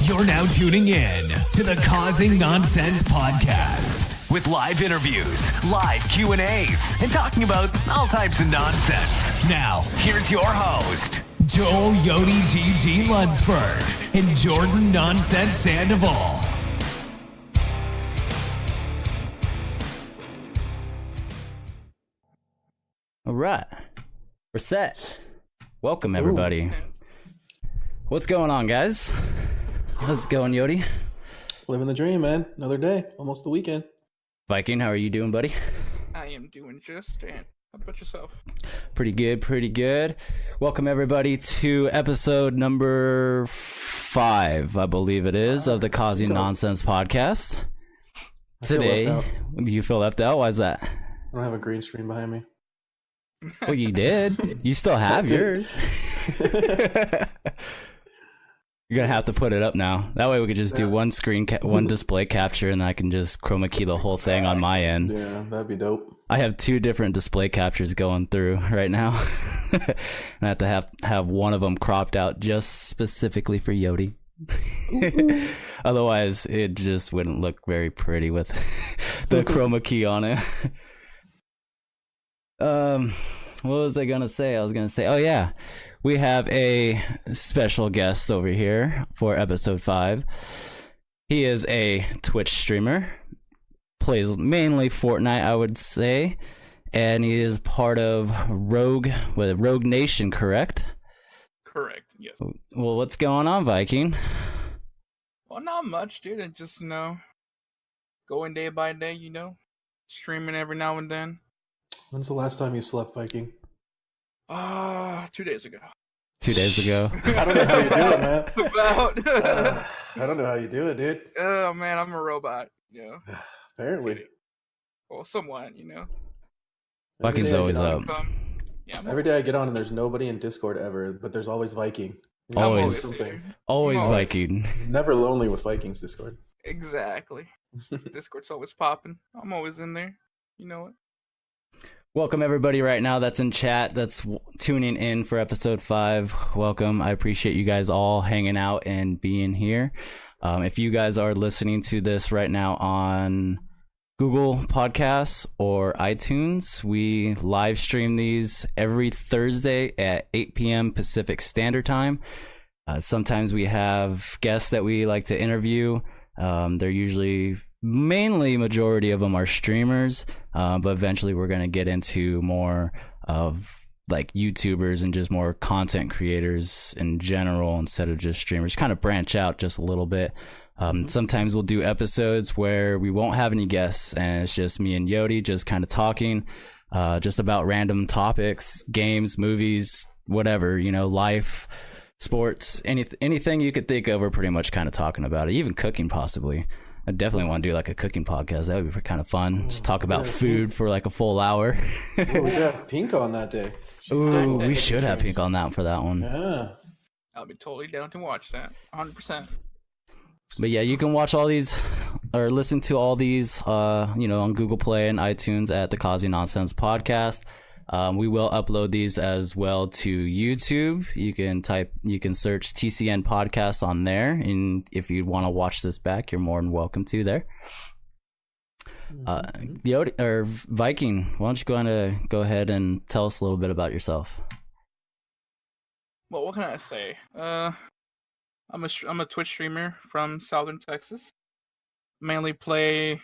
You're now tuning in to the Causing Nonsense podcast with live interviews, live Q&As, and talking about all types of nonsense. Now, here's your host, Joel Yodi GG Lunsford and Jordan Nonsense Sandoval. All right, we're set. Welcome, everybody. Ooh. What's going on, guys? How's it going, Yodi? Living the dream, man. Another day, almost the weekend. Viking, how are you doing, buddy? I am doing just fine. How about yourself? Pretty good. Welcome, everybody, to episode number 5, I believe it is, of the Causing Nonsense podcast. Today, you feel left out? Why is that? I don't have a green screen behind me. Well, you did. You still have yours. You're going to have to put it up now. That way we could just do one screen, one display capture, and I can just chroma key the whole thing on my end. Yeah, that'd be dope. I have 2 different display captures going through right now. And I have to have one of them cropped out just specifically for Yodi. Otherwise, it just wouldn't look very pretty with the chroma key on it. What was I gonna say? Oh yeah, we have a special guest over here for episode 5. He is a Twitch streamer, plays mainly Fortnite, I would say, and he is part of Rogue Nation, correct? Correct, yes. Well, what's going on, Viking? Well, not much, dude. I just, going day by day, streaming every now and then. When's the last time you slept, Viking? 2 days ago. 2 days ago. I don't know how you do it, man. About. I don't know how you do it, dude. Oh, man, I'm a robot, Apparently. Well, somewhat, Viking's always up. Yeah, Every day I get on and there's nobody in Discord ever, but there's always Viking. Always Always Viking. Never lonely with Vikings Discord. Exactly. Discord's always popping. I'm always in there. You know it. Welcome, everybody, right now that's in chat, that's tuning in for episode 5. Welcome. I appreciate you guys all hanging out and being here. If you guys are listening to this right now on Google Podcasts or iTunes, we live stream these every Thursday at 8 p.m. Pacific Standard Time. Sometimes we have guests that we like to interview. They're usually... majority of them are streamers, but eventually we're going to get into more of like YouTubers and just more content creators in general instead of just streamers, kind of branch out just a little bit. Sometimes we'll do episodes where we won't have any guests and it's just me and Yodi just kind of talking just about random topics, games, movies, whatever, life, sports, anything you could think of, we're pretty much kind of talking about it, even cooking possibly. I definitely want to do like a cooking podcast. That would be kind of fun. Just talk about food for like a full hour. Well, we could have Pink on that day. Ooh, we should have Pink on that for that one. Yeah. I'll be totally down to watch that. 100%. But yeah, you can watch all these or listen to all these, on Google Play and iTunes at the Causing Nonsense podcast. We will upload these as well to YouTube. You can search TCN podcast on there. And if you want to watch this back, you're more than welcome to there. Viking, why don't you go ahead and tell us a little bit about yourself? Well, what can I say? I'm a Twitch streamer from Southern Texas. Mainly play,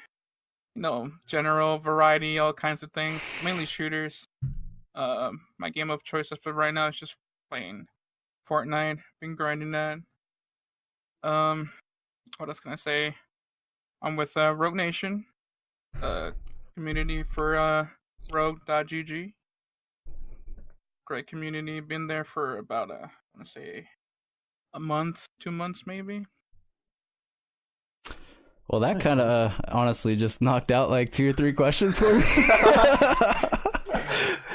general variety, all kinds of things. Mainly shooters. My game of choice for right now is just playing Fortnite. Been grinding that. What else can I say? I'm with Rogue Nation, community for Rogue.gg. Great community. Been there for about I want to say a month, 2 months maybe. Well, that kind of honestly just knocked out like 2 or 3 questions for me.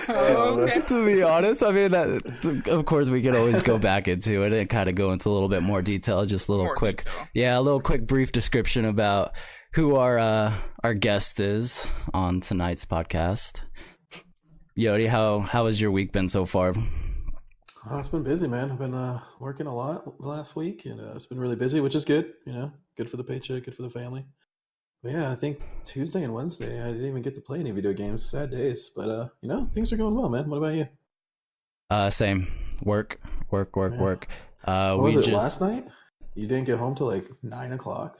Okay. To be honest, I mean, that of course we could always go back into it and kind of go into a little bit more detail. Just a little quick brief description about who our guest is on tonight's podcast. Yodi, how has your week been so far? Oh, it's been busy, man. I've been working a lot the last week, and it's been really busy, which is good. Good for the paycheck, good for the family. But yeah, I think Tuesday and Wednesday I didn't even get to play any video games. Sad days, but things are going well, man. What about you? Same. Work. Yeah. What We was it just last night? You didn't get home till like 9 o'clock.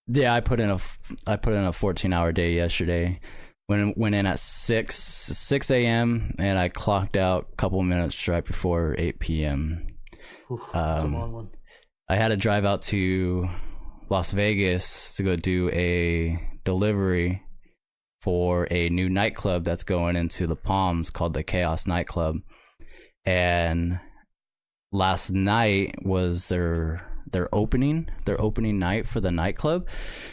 yeah. I put in a 14-hour day yesterday. Went in at 6 a.m. and I clocked out a couple minutes right before 8 p.m. That's a long one. I had to drive out to Las Vegas to go do a delivery for a new nightclub that's going into the Palms called the Chaos Nightclub. And last night was their opening night for the nightclub.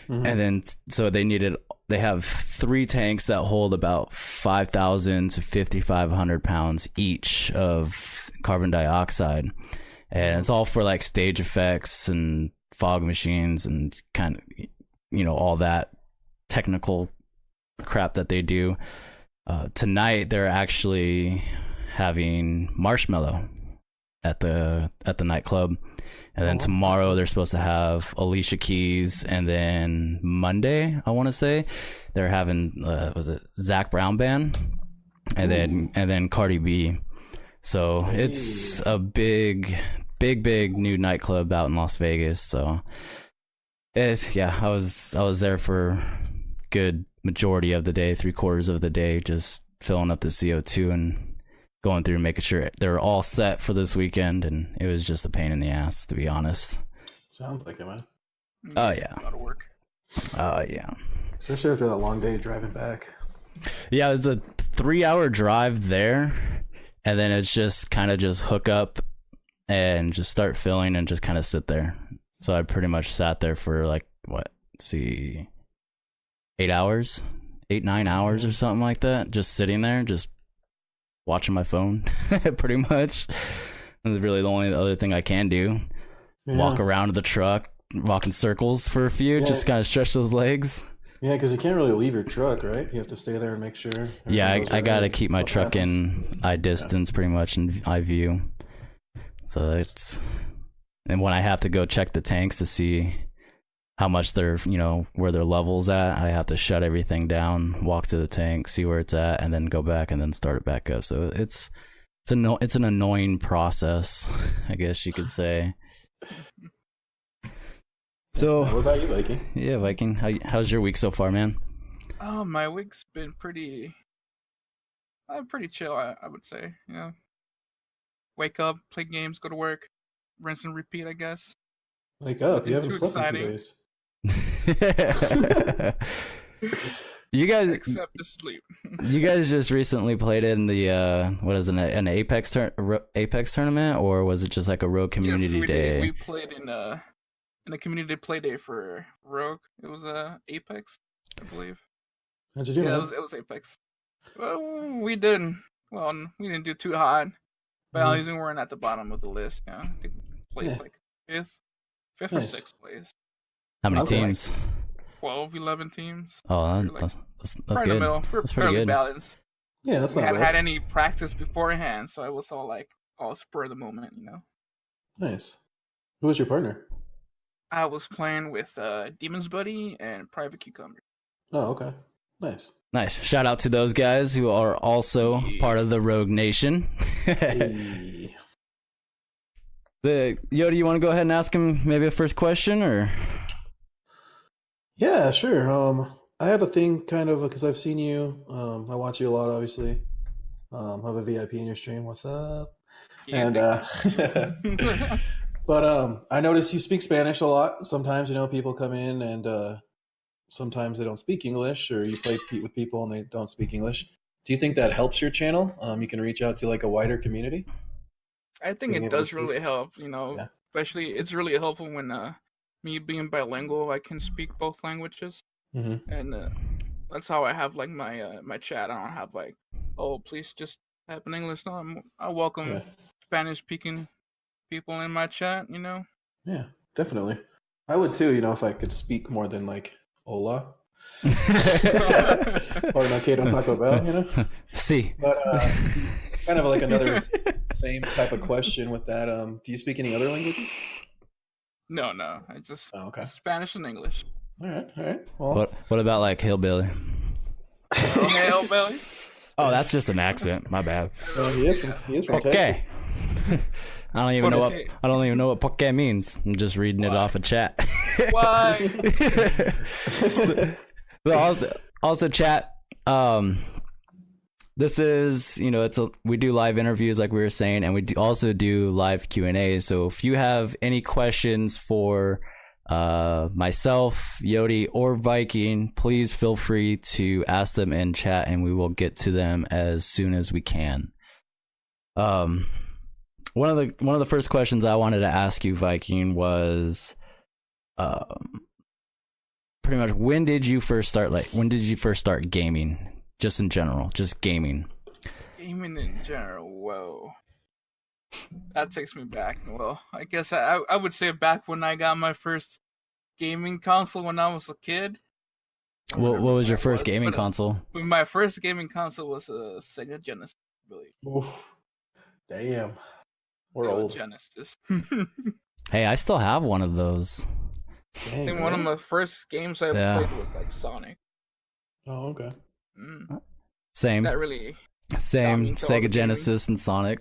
Mm-hmm. And then so they have 3 tanks that hold about 5,000 to 5,500 pounds each of carbon dioxide. And it's all for like stage effects and fog machines and kind of, all that technical crap that they do. Tonight they're actually having Marshmello at the nightclub, and then tomorrow they're supposed to have Alicia Keys, and then Monday I want to say they're having was it Zach Brown Band, and then Cardi B. So it's a big new nightclub out in Las Vegas. So I was there for good majority of the day, 3/4 of the day, just filling up the CO2 and going through making sure they're all set for this weekend, and it was just a pain in the ass, to be honest. Sounds like it, man. Oh yeah. A lot of work. Oh yeah. Especially after that long day driving back. Yeah, it was a 3-hour drive there, and then it's just kind of just hook up and just start filling and just kind of sit there. So I pretty much sat there for like 8 hours, 9 hours or something like that, just sitting there, just watching my phone. Pretty much. That's really the only other thing I can do. Yeah. Walk around the truck, walk in circles for a few, just kind of stretch those legs. Yeah, because you can't really leave your truck, right? You have to stay there and make sure. Yeah, I got to keep my truck in eye distance, pretty much, in eye view. So and when I have to go check the tanks to see how much they're, where their level's at, I have to shut everything down, walk to the tank, see where it's at, and then go back and then start it back up. So it's an annoying process, I guess you could say. So what about you, Viking? Yeah, Viking, how's your week so far, man? Oh, my week's been pretty chill, I would say. Wake up, play games, go to work, rinse and repeat, I guess. Wake up, you haven't slept in 2 days. You guys, except to sleep. You guys just recently played in the what is it, an Apex tournament, or was it just like a Rogue Community Day? We played in a community play day for Rogue. It was Apex, I believe. How'd you do? Yeah, it was Apex. Well, we didn't do too hot. But at least we weren't at the bottom of the list. I think we placed like fifth nice. Or sixth place. How many teams? Like 12, 11 teams. Oh, that's good. In the middle. We're that's fairly good. Balanced. Yeah, that's not bad. We hadn't had any practice beforehand, so it was all spur of the moment, Nice. Who was your partner? I was playing with Demon's Buddy and Private Cucumber. Oh, okay. Nice. Shout out to those guys who are also part of the Rogue Nation. Hey. Do you want to go ahead and ask him maybe a first question, or? Yeah, sure. I had a thing kind of because I've seen you. I watch you a lot, obviously. Have a VIP in your stream. What's up? Yeah, and but I notice you speak Spanish a lot. Sometimes people come in and sometimes they don't speak English, or you play with people and they don't speak English. Do you think that helps your channel? You can reach out to like a wider community. I think it does really help. Especially it's really helpful when me being bilingual, I can speak both languages, and that's how I have like my chat. I don't have like, oh, please just type in English. No, I welcome Spanish speaking people in my chat. Yeah, definitely. I would too. If I could speak more than like hola. Or no, okay, don't talk about, See. But kind of like another Same type of question with that. Do you speak any other languages? No, I just Oh, okay. Spanish and English. All right. Well, What about like hillbilly? Oh, hell, Billy. Oh, that's just an accent. My bad. he is from Texas. Okay. I don't even know what poke means. I'm just reading it off a chat. Why? so also chat. This is, we do live interviews like we were saying, and we also do live Q&A. So if you have any questions for myself, Yodi, or Viking, please feel free to ask them in chat, and we will get to them as soon as we can. One of the first questions I wanted to ask you, Viking, was pretty much when did you first start gaming? Just in general, just gaming. Gaming in general, whoa. That takes me back. Well, I guess I would say back when I got my first gaming console when I was a kid. What was your first gaming console? My first gaming console was a Sega Genesis, I believe. Oof. Damn. We're old. Genesis. Hey, I still have one of those. Dang, I think one of my first games I played was like Sonic. Oh, okay. Same. That really Sega Genesis and Sonic.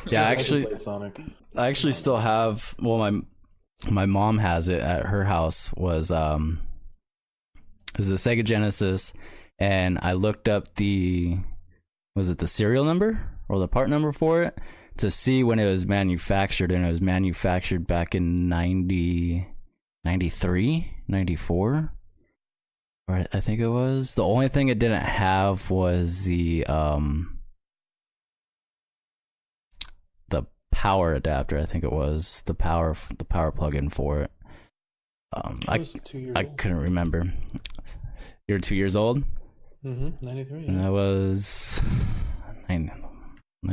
Yeah, I played Sonic. I actually still have. Well, my mom has it at her house. Was a Sega Genesis, and I looked up the serial number or the part number for it to see when it was manufactured, and it was manufactured back in 93, 94. Or I think it was. The only thing it didn't have was the power adapter. I think it was the power plug-in for it. I couldn't remember. You're 2 years old? 93. Yeah. And I was 93.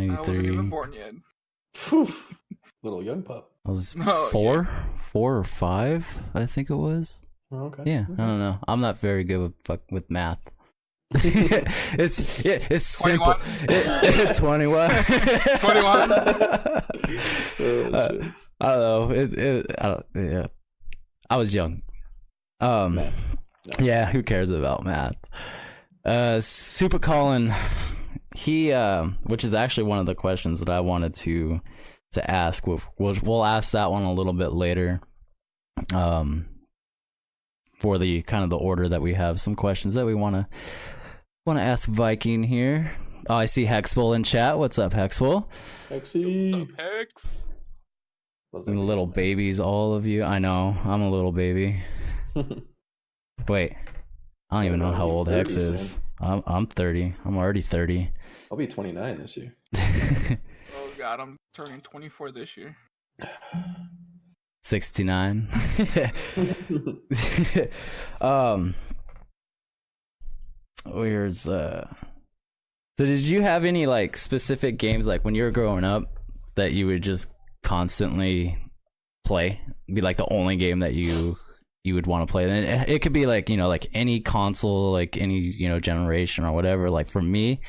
I wasn't even born yet. Little young pup. I was 4 or 5, I think it was. Oh, okay. Yeah, I don't know. I'm not very good with math. it's simple. 21. 21. I don't know. Yeah. I was young. Math. No. Yeah, who cares about math? Super Colin, he which is actually one of the questions that I wanted to ask. We'll ask that one a little bit later. For the kind of the order that we have some questions that we want to ask Viking here. Oh, I see Hexbull in chat. What's up, Hexbull? Hexy. What's up, Hex? And little babies, all of you. I know, I'm a little baby. Wait, I don't even know how old Hex is. I'm 30. I'm already 30. I'll be 29 this year. Oh God, I'm turning 24 this year. 69. So did you have any like specific games like when you were growing up that you would just constantly play? Be like the only game that you would want to play? And it could be like, like any console, like any, generation or whatever. Like for me,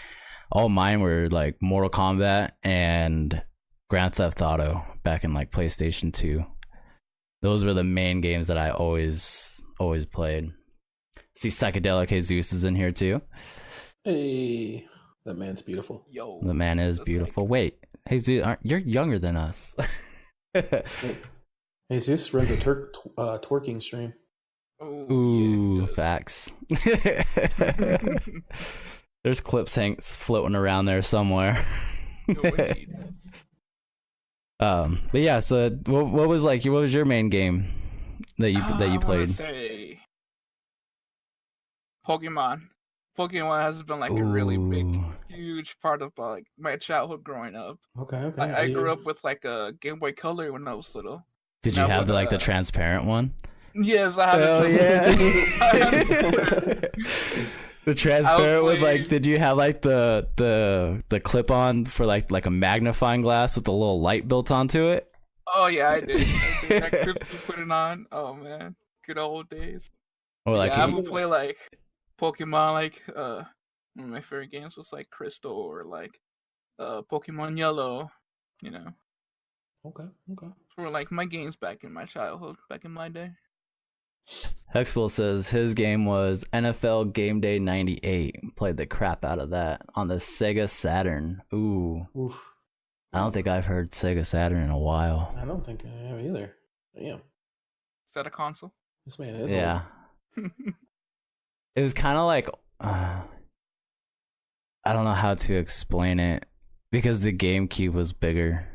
all mine were like Mortal Kombat and Grand Theft Auto back in like PlayStation 2. Those were the main games that I always played. See, Psychedelic Jesus is in here too. Hey, that man's beautiful. Yo, the man is beautiful. Wait, Jesus, you're younger than us. Jesus runs a twerking stream. Ooh, yeah, facts. There's clips floating around there somewhere. But yeah, so what was your main game that you played? I say Pokemon. Pokemon has been like a really big, huge part of like my childhood growing up. Okay. I grew up with like a Game Boy Color when I was little. Did you have the transparent one? Yes, I had. Oh yeah. The transparent with like, did you have like the clip on for like a magnifying glass with a little light built onto it? Oh yeah, I did. I could put it on. Oh man, good old days. Or like I would play like Pokemon. Like one of my favorite games was like Crystal or like Pokemon Yellow. You know, Okay. were like my games back in my childhood, back in my day. Hexwell says his game was NFL Game Day 98. Played the crap out of that on the Sega Saturn. Ooh. Oof. I don't think I've heard Sega Saturn in a while. I don't think I have either. Damn. Is that a console? This man is Yeah. It was kind of like, I don't know how to explain it because the GameCube was bigger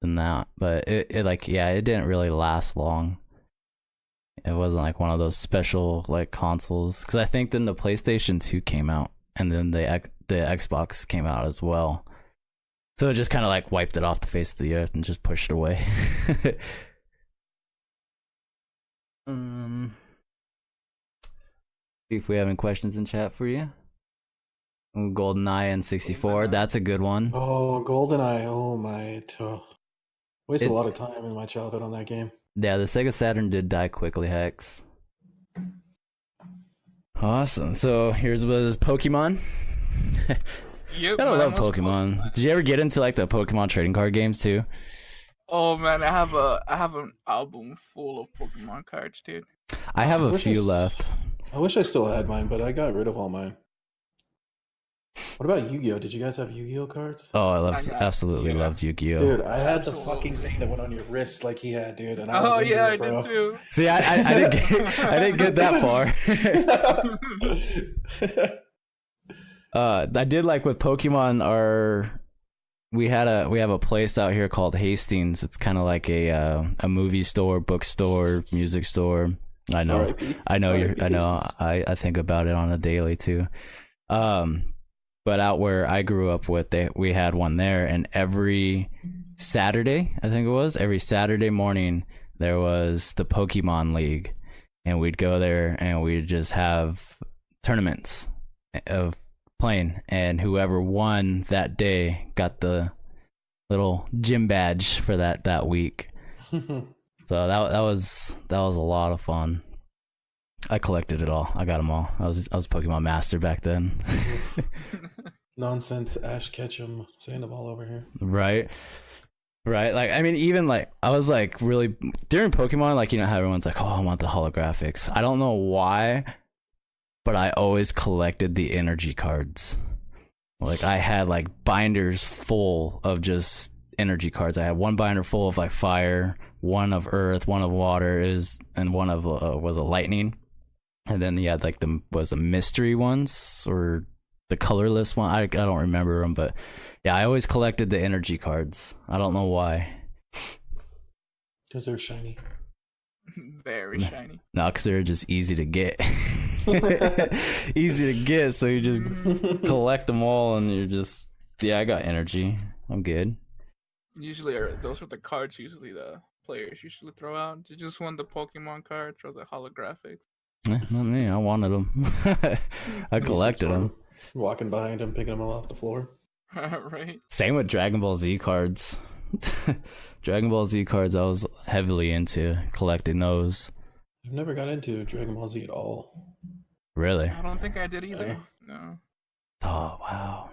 than that, but it like, yeah, it didn't really last long. It wasn't like one of those special like consoles, because I think then the PlayStation 2 came out and then the Xbox came out as well. So it just kind of like wiped it off the face of the earth and just pushed it away. See if we have any questions in chat for you. GoldenEye and 64, that's a good one. Oh, GoldenEye. Oh my. Wasted a lot of time in my childhood on that game. Yeah, the Sega Saturn did die quickly, Hex. Awesome. So here's what is Pokemon. Yep, I man, love Pokemon. Did you ever get into like the Pokemon trading card games too? Oh man, I have an album full of Pokemon cards, dude. I have a few left. I wish I still had mine, but I got rid of all mine. What about Yu-Gi-Oh? Did you guys have Yu-Gi-Oh cards? Oh, absolutely loved Yu-Gi-Oh. Dude, I had the Absolutely. fucking thing that went on your wrist like he had, dude. And I was into I it, bro. did too. See, I didn't get that far. I did like with Pokemon. We have a place out here called Hastings. It's kind of like a movie store, bookstore, music store. I know R.I.P. I think about it on a daily too. But out where I grew up we had one there, and every Saturday, I think it was, every Saturday morning there was the Pokemon League, and we'd go there and we'd just have tournaments of playing, and whoever won that day got the little gym badge for that week. So that was a lot of fun. I collected it all. I got them all. I was Pokemon Master back then. Nonsense Ash Ketchum Sandoval over here. Right. Like, I mean, even like I was like really during Pokemon, like, you know how everyone's like, oh, I want the holographics. I don't know why, but I always collected the energy cards. Like, I had like binders full of just energy cards. I had one binder full of like fire, one of earth, one of water and one of was a lightning. And then you had like was a mystery ones or the colorless one. I don't remember them, but yeah, I always collected the energy cards. I don't know why. Because they're shiny. Very shiny. No, because they're just easy to get. Easy to get, so you just collect them all and you're just, yeah, I got energy. I'm good. Usually, those are the cards usually the players usually throw out. You just want the Pokemon cards or the holographics. Not me. I wanted them. I collected them. Walking behind him, picking them all off the floor. Right. Same with Dragon Ball Z cards. Dragon Ball Z cards, I was heavily into collecting those. I've never got into Dragon Ball Z at all. Really? I don't think I did either. No. Oh, wow.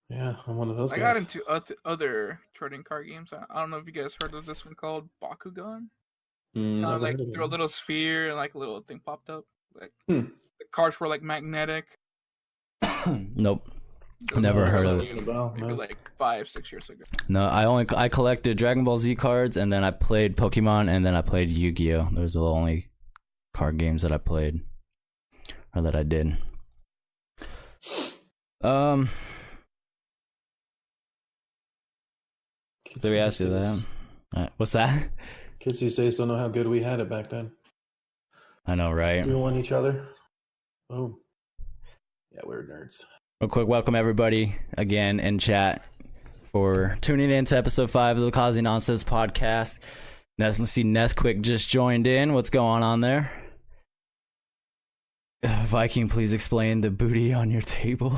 Yeah, I'm one of those I guys. got into other trading card games. I don't know if you guys heard of this one called Bakugan. Never Like heard of it. through a little sphere and like a little thing popped up. Like Hmm. the cards were like magnetic. Nope. Those Never were heard of like, it. Maybe like 5-6 years ago. No, I collected Dragon Ball Z cards, and then I played Pokemon, and then I played Yu-Gi-Oh. Those are the only card games that I played, or that I did. So we asked you that. What's that? Kids these days don't know how good we had it back then. I know, right? Dueling each other. Boom. Yeah, we're nerds. Real quick, welcome everybody again in chat for tuning in to episode 5 of the Causing Nonsense podcast. Let's see, Nesquick just joined in. What's going on there? Viking, please explain the booty on your table.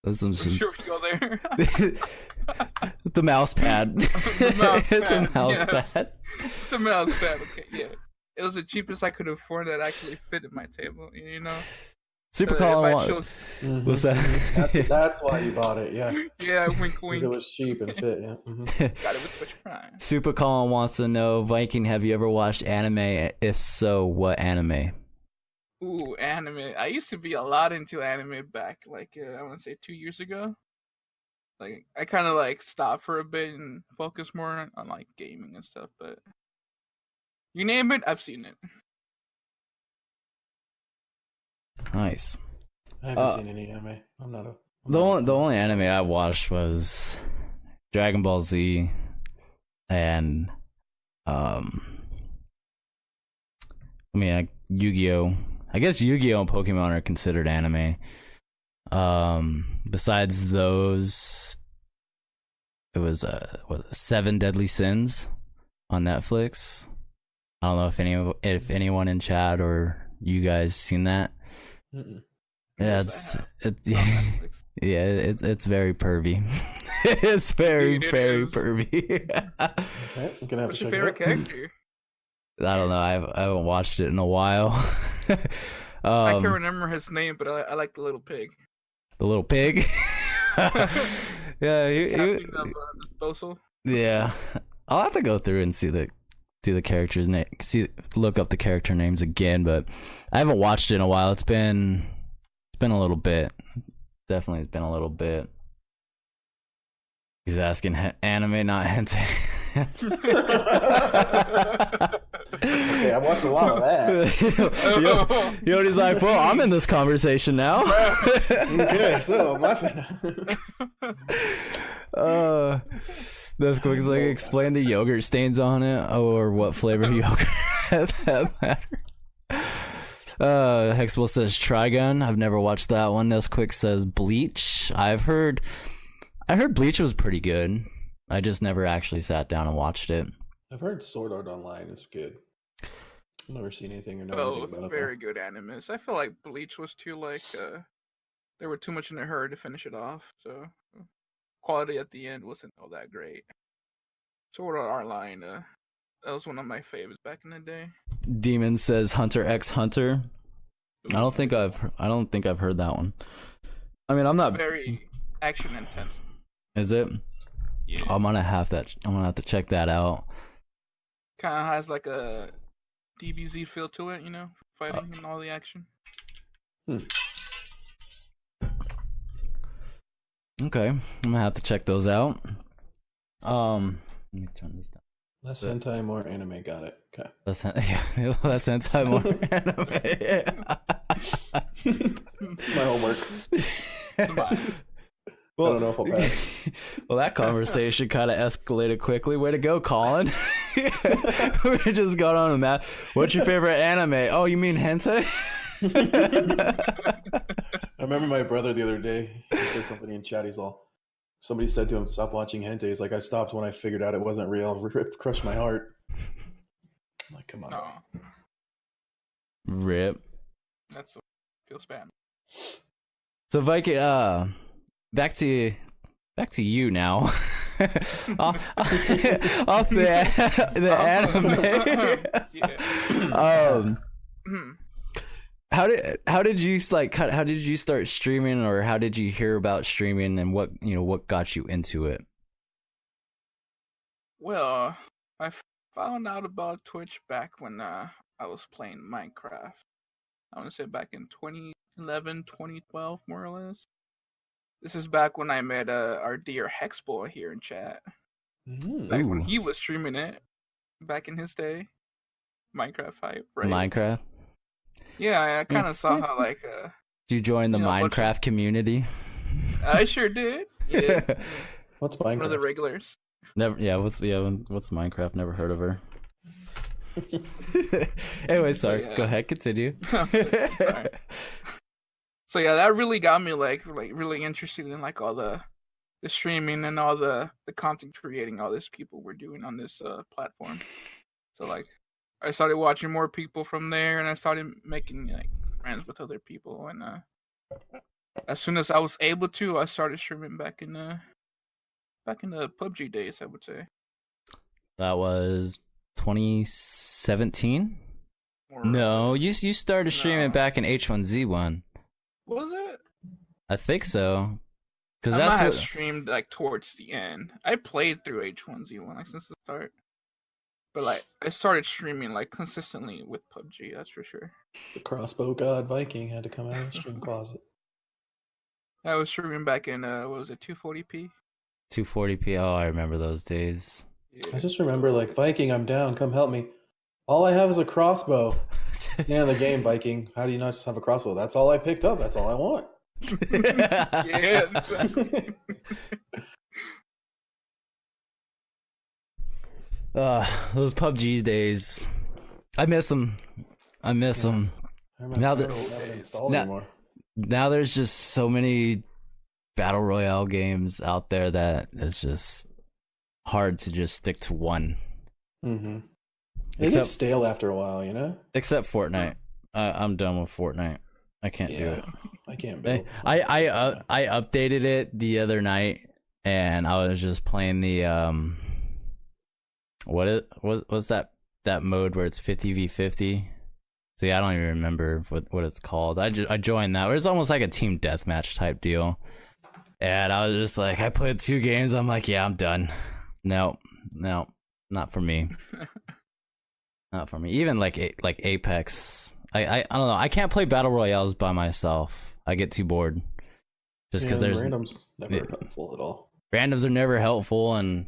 That's some Sure, we go there. the mouse pad. The mouse It's a pad, mouse yes. pad. It's a mouse pad. Okay, yeah. It was the cheapest I could afford that actually fit at my table. You know. Super if Colin I wants. chose, What's that? That's why you bought it. Yeah, yeah, wink, 'cause wink. it was cheap and fit. Yeah. Got it with Twitch Prime. Super Colin wants to know, Viking, have you ever watched anime? If so, what anime? Ooh, anime. I used to be a lot into anime back, like I want to say 2 years ago. Like I kind of like stopped for a bit and focused more on like gaming and stuff. But you name it, I've seen it. Nice. I haven't seen any anime. I'm not a. I'm The not a only, the fan. only anime I watched was Dragon Ball Z and Yu-Gi-Oh. I guess Yu-Gi-Oh and Pokemon are considered anime. Besides those, it was Seven Deadly Sins on Netflix. I don't know if anyone in chat or you guys seen that. Mm-mm. Yeah, Yes, it's I have. On Netflix. yeah, it's very pervy. It's very Dude, it very is. pervy. Okay, I'm gonna have What's to your check favorite it out. character? I don't know. I haven't watched it in a while. I can't remember his name, but I like the little pig. The little pig. Yeah, Captain of Disposal. yeah. I'll have to go through and see the characters' name. Look up the character names again, but I haven't watched it in a while. It's been a little bit. Definitely, it's been a little bit. He's asking anime, not hentai. Okay, I watched a lot of that. Yodi's like, well, I'm in this conversation now. Okay, so my fan. This quick's like, explain the yogurt stains on it or what flavor yogurt that matter. Hexwell says Trigun. I've never watched that one. This quick says Bleach. I heard Bleach was pretty good. I just never actually sat down and watched it. I've heard Sword Art Online is good. I've never seen anything or know anything Both about it. very good animes. I feel like Bleach was too like they were too much in a hurry to finish it off, so quality at the end wasn't all that great. Sword Art Online, that was one of my favorites back in the day. Demon says Hunter x Hunter. I don't think I've heard that one. I mean, I'm not. Very action intense. Is it? Yeah. I'm gonna have to check that out. Kind of has like a DBZ feel to it, you know, fighting and all the action. Okay, I'm gonna have to check those out. Let me turn this down. Less hentai, more anime. Got it. Okay. Less hentai, more anime. It's my homework. I don't know if I'll pass. Well, that conversation kind of escalated quickly. Way to go, Colin. We just got on a map. What's your favorite anime? Oh, you mean hentai? I remember my brother the other day. He said something in chat. He's all. Somebody said to him, "Stop watching hentai." He's like, "I stopped when I figured out it wasn't real." It crushed my heart. I'm like, come on. No, Rip. that's feels bad. So Viking, back to you now. off the anime. Yeah. How did you start streaming, or how did you hear about streaming, and what got you into it? Well, I found out about Twitch back when I was playing Minecraft. I want to say back in 2011, 2012, more or less. This is back when I met our dear Hexboy here in chat. Back when he was streaming it, back in his day. Minecraft hype, right? Minecraft? Yeah, I kind of saw how like Did you join the Minecraft community? I sure did. Yeah. What's Minecraft? One of the regulars. Never. Yeah. What's Minecraft? Never heard of her. Anyway, sorry. Yeah. Go ahead. Continue. Sorry. So yeah, that really got me like really interested in like all the streaming and all the content creating all these people were doing on this platform. So like I started watching more people from there, and I started making like friends with other people. And as soon as I was able to, I started streaming back in the PUBG days, I would say. That was 2017. Or, No, you started streaming back in H1Z1. Was it? I think so. Because I might that's have what. streamed like towards the end. I played through H1Z1 like since the start, but like I started streaming like consistently with PUBG. That's for sure. The crossbow god Viking had to come out of the stream closet. I was streaming back in what was it, 240p? 240p. Oh, I remember those days. Yeah. I just remember like Viking, I'm down. Come help me. All I have is a crossbow. It's the end of the game, Viking. How do you not just have a crossbow? That's all I picked up. That's all I want. Yeah. Exactly. Those PUBG days. I miss them. I miss them. I remember Now I that- don't have it installed now- anymore. Now there's just so many battle royale games out there that it's just hard to just stick to one. Mm-hmm. It Except- gets stale after a while, you know? Except Fortnite. I'm done with Fortnite. I can't do it. I can't build. I updated it the other night, and I was just playing the what's that mode where it's 50v50? See, I don't even remember what it's called. I joined that where it's almost like a team deathmatch type deal, and I was just like, I played 2 games. I'm like, yeah, I'm done. No, not for me. Not for me. Even like Apex. I don't know. I can't play battle royales by myself. I get too bored. Just because there's randoms never helpful at all. randoms are never helpful, and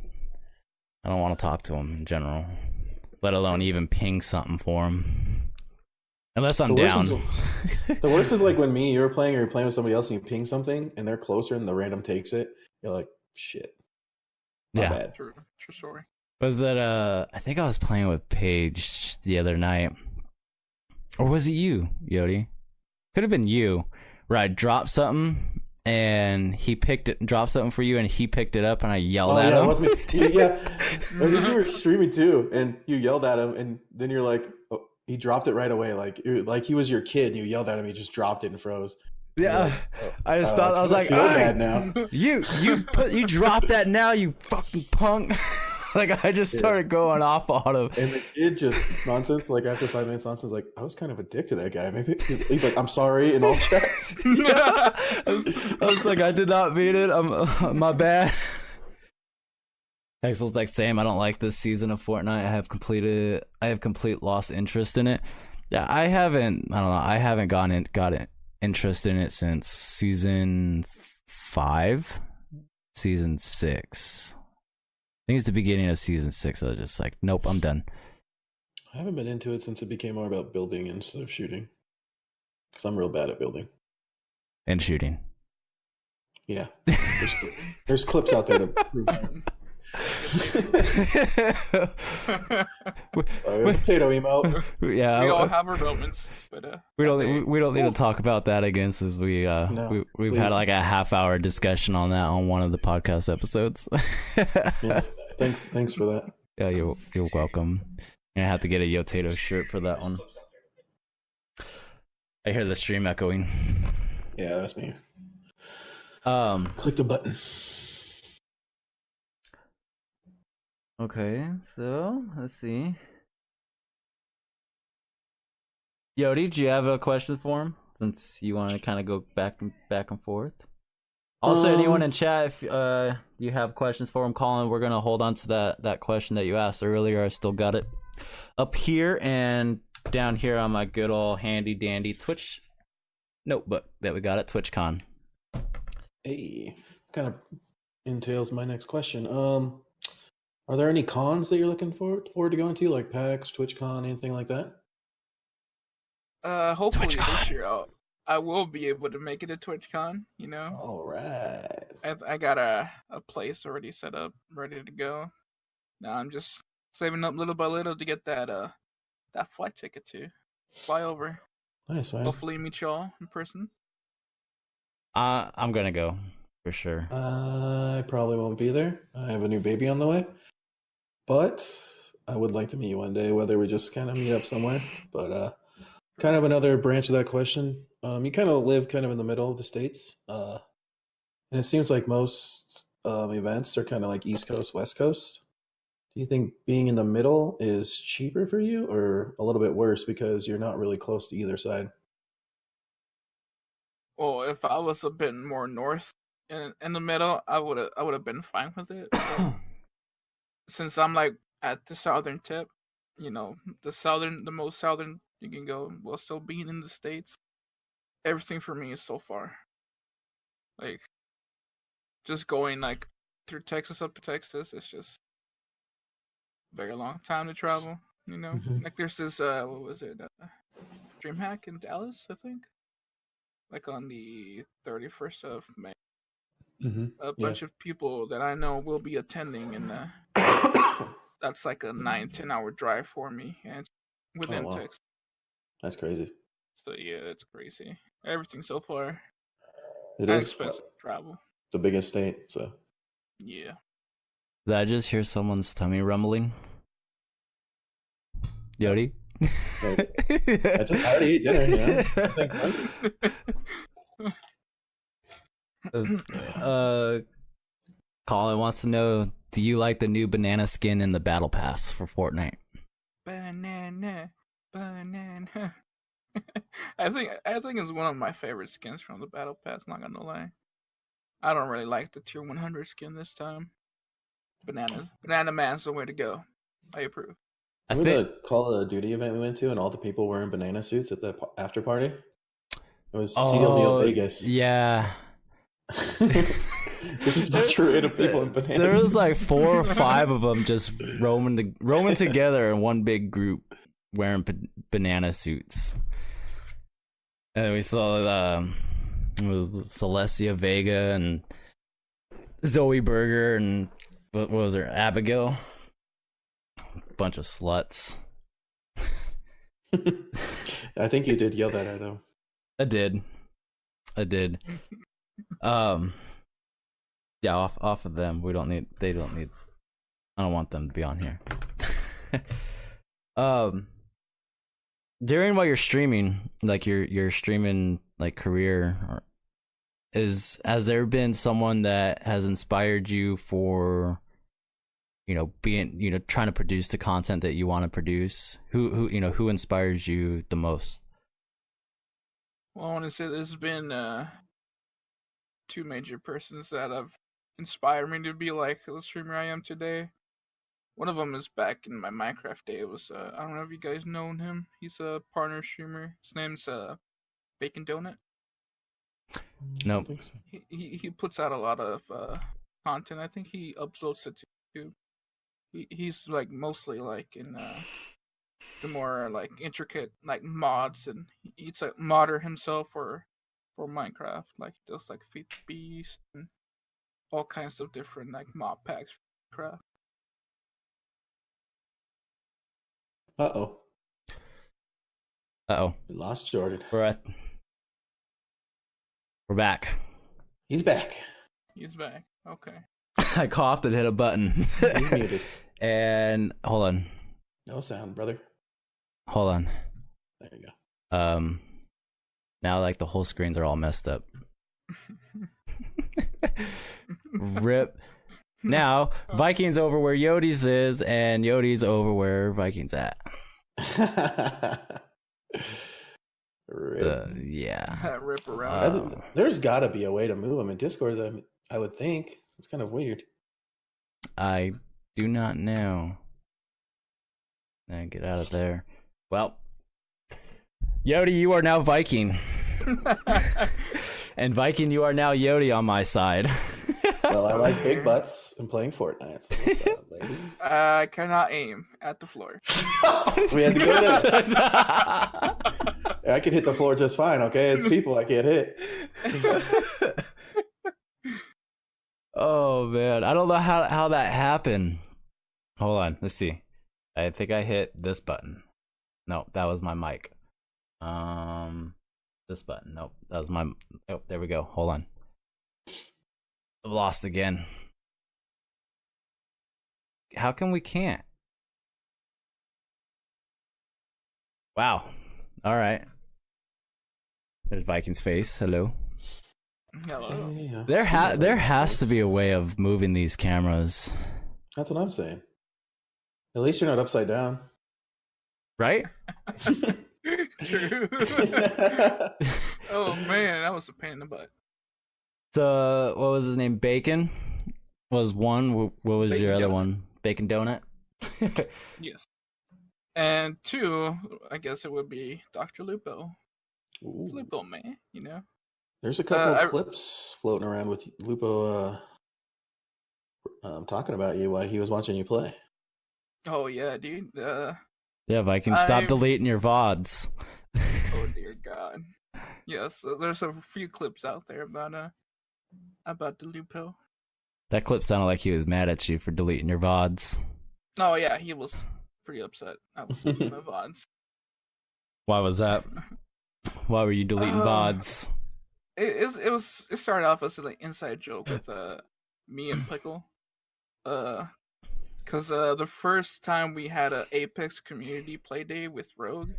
I don't want to talk to them in general, let alone even ping something for them. Unless I'm down. The worst is like when you were playing or you're playing with somebody else and you ping something and they're closer and the random takes it. You're like, shit. Not bad. True story. Was that I think I was playing with Paige the other night. Or was it you, Yodi? Could have been you. Where I dropped something and he dropped something for you and he picked it up and I yelled at him. It was me. Yeah. I think you were streaming too and you yelled at him and then you're like, oh, he dropped it right away. Like he was your kid and you yelled at him. He just dropped it and froze. Yeah. Like, I just thought, I was like, feel bad now. you dropped that now, you fucking punk. Like I just started going off on him. And the kid just nonsense, like after 5 minutes nonsense, like, I was kind of a dick to that guy. Maybe he's like, I'm sorry, in all chat. Yeah. I was like, I did not mean it. My bad. Hex was like, same. I don't like this season of Fortnite. I have complete lost interest in it. Yeah, I don't know. I haven't got interest in it since season 5, season 6. I think it's the beginning of season 6. I was just like, nope, I'm done. I haven't been into it since it became more about building instead of shooting. Because I'm real bad at building. And shooting. Yeah. There's clips out there to prove that. Potato emote. Yeah, we all have our moments, but we don't need to talk about that again, since we've please. had like a half-hour discussion on that on one of the podcast episodes. Yeah, thanks for that. Yeah, you're welcome. I have to get a Yotato shirt for that one. I hear the stream echoing. Yeah, that's me. Click the button. Okay, so let's see. Yodi, do you have a question for him? Since you want to kind of go back and forth. Also, anyone in chat, if you have questions for him, Colin, we're gonna hold on to that question that you asked earlier. I still got it up here and down here on my good old handy dandy Twitch notebook that we got at TwitchCon. Hey, kind of entails my next question. Are there any cons that you're looking forward to going to, like PAX, TwitchCon, anything like that? Hopefully TwitchCon. this year I will be able to make it to TwitchCon. You know, All right. I got a place already set up, ready to go. Now I'm just saving up little by little to get that flight ticket to fly over. Nice, man. Hopefully meet y'all in person. I'm gonna go for sure. I probably won't be there. I have a new baby on the way. But I would like to meet you one day, whether we just kind of meet up somewhere. But kind of another branch of that question. You kind of live kind of in the middle of the States. And it seems like most events are kind of like East Coast, West Coast. Do you think being in the middle is cheaper for you or a little bit worse because you're not really close to either side? Well, if I was a bit more north in the middle, I would have been fine with it. But since I'm like at the southern tip, the most southern you can go, while still being in the states. Everything for me is so far. Like just going like through Texas up to Texas, it's just a very long time to travel. Mhm. Like there's this what was it? DreamHack in Dallas, I think. Like on the 31st of May, a Yeah. bunch of people that I know will be attending, and that's like a 9-10 hour drive for me, and it's Oh within wow, Texas. that's crazy. So yeah, it's crazy. Everything so far, It and is expensive to travel. the biggest state, so Yeah. Did I just hear someone's tummy rumbling? Yodi? Right. I already ate dinner. Yeah, thanks. Colin wants to know, do you like the new banana skin in the battle pass for Fortnite? Banana. I think it's one of my favorite skins from the battle pass. Not gonna lie, I don't really like the tier 100 skin this time. Banana Man's the way to go. I approve. I Remember think the Call of Duty event we went to, and all the people wearing banana suits at the after party? It was CWL Vegas. Yeah. There's just a bunch of random people in banana There suits. was like 4 or 5 of them just roaming together in one big group wearing banana suits. And we saw it was Celestia Vega and Zoe Berger and what was her, Abigail? Bunch of sluts. I think you did yell that at him. I did. Yeah, off of them. They don't need. I don't want them to be on here. During while you're streaming, like your streaming like career, has there been someone that has inspired you for, being, trying to produce the content that you want to produce? Who inspires you the most? Well, I want to say there's been two major persons that have inspired me to be like the streamer I am today. One of them is back in my Minecraft day. It was I don't know if you guys known him. He's a partner streamer. His name's Bacon Donut. Nope. I think so. He puts out a lot of content. I think he uploads it to YouTube. He's like mostly like in the more like intricate like mods, and he's like modder himself for Minecraft. Like he does like Feed the Beast and all kinds of different like mod packs for Minecraft. Uh-oh. Uh-oh. We lost Jordan. We're back. He's back. He's back. Okay. I coughed and hit a button. He's muted. And hold on. No sound, brother. Hold on. There you go. Now like the whole screens are all messed up. Rip. Now Vikings over where Yodi's is, and Yodi's over where Vikings at. Rip. Yeah. Rip around. There's got to be a way to move them in Discord. I would think it's kind of weird. I do not know. And get out of there. Well, Yodi, you are now Viking. And Viking, you are now Yodi on my side. Well, I like big butts and playing Fortnite. So what's up, ladies? I cannot aim at the floor. We had to go there. I can hit the floor just fine. Okay, it's people I can't hit. Oh man, I don't know how that happened. Hold on, let's see. I think I hit this button. No, that was my mic. This button. Nope, that was my. Oh, there we go. Hold on. I've lost again. How come we can't? Wow. All right. There's Viking's face. Hello. Hello. Yeah. There has to be a way of moving these cameras, That's what I'm saying. At least you're not upside down. right? True. Oh man, that was a pain in the butt. So, what was his name? Bacon was one. What was Bacon your other donut. one? Bacon donut. Yes. And two, I guess it would be Dr. Lupo. Ooh. Lupo, man, you know. There's a couple I- clips floating around with Lupo talking about you while he was watching you play. Oh yeah, dude. Yeah, Viking, stop I've- deleting your VODs. Oh dear God. Yes, there's a few clips out there about the Lupo. That clip sounded like he was mad at you for deleting your VODs. Oh yeah, he was pretty upset. I was deleting my VODs. Why was that? Why were you deleting VODs? It started off as an like, inside joke with me and Pickle. Cause the first time we had a Apex community play day with Rogue,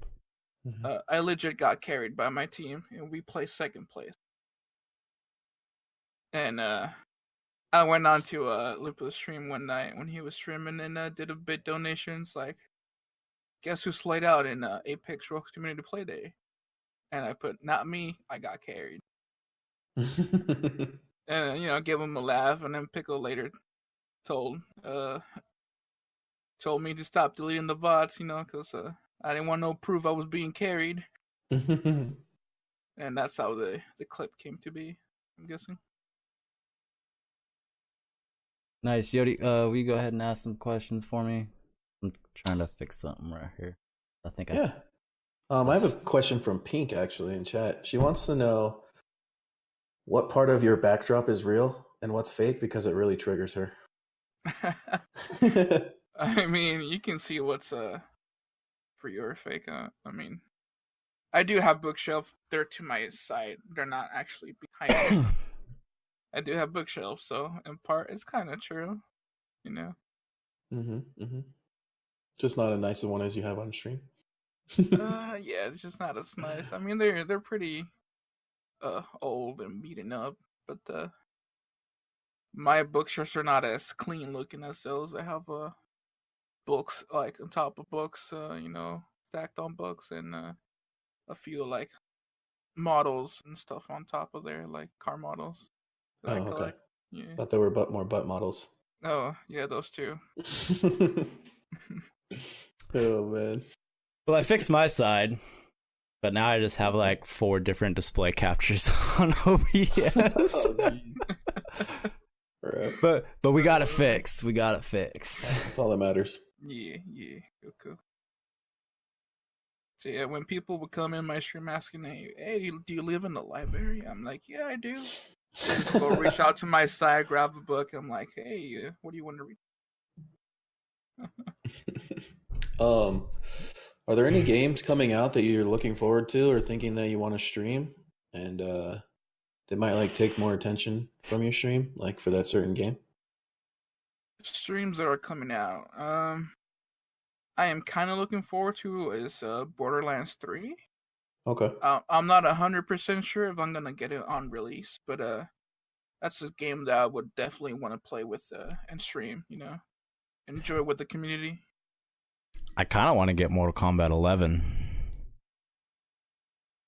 I legit got carried by my team and we placed second place. And I went on to Lupo's stream one night when he was streaming and did a bit donations like, guess who slayed out in Apex Rogue's community play day? And I put, not me, I got carried. And give him a laugh, and then Pickle later told me to stop deleting the VODs, because I didn't want no proof I was being carried. And that's how the clip came to be, I'm guessing. Nice, Yodi. Will you go ahead and ask some questions for me? I'm trying to fix something right here. I think Yeah. I have a question from Pink actually in chat. She wants to know what part of your backdrop is real and what's fake because it really triggers her. I mean, you can see what's for your fake. I mean, I do have bookshelf. They're to my side. They're not actually behind me. I do have bookshelves, so in part it's kind of true, Just not as nice a one as you have on stream. Yeah, it's just not as nice. I mean, they're pretty old and beaten up, but my bookshelves are not as clean looking as those. I have books like on top of books, stacked on books, and a few like models and stuff on top of there, like car models that I collect. Okay. Yeah. Thought there were more butt models. Oh yeah, those two. Oh man. Well, I fixed my side, but now I just have like 4 different display captures on OBS. Right. But we got it fixed. We got it fixed. That's all that matters. Yeah, cool. So yeah, when people would come in my stream asking, hey, do you live in the library? I'm like, yeah, I do. I just go reach out to my side, grab a book. I'm like, hey, what do you want to read? Are there any games coming out that you're looking forward to or thinking that you want to stream and they might like take more attention from your stream, like for that certain game? Streams that are coming out. I am kind of looking forward to is Borderlands 3. Okay. I'm not 100% sure if I'm gonna get it on release, but that's a game that I would definitely want to play with and stream. Enjoy with the community. I kind of want to get Mortal Kombat 11.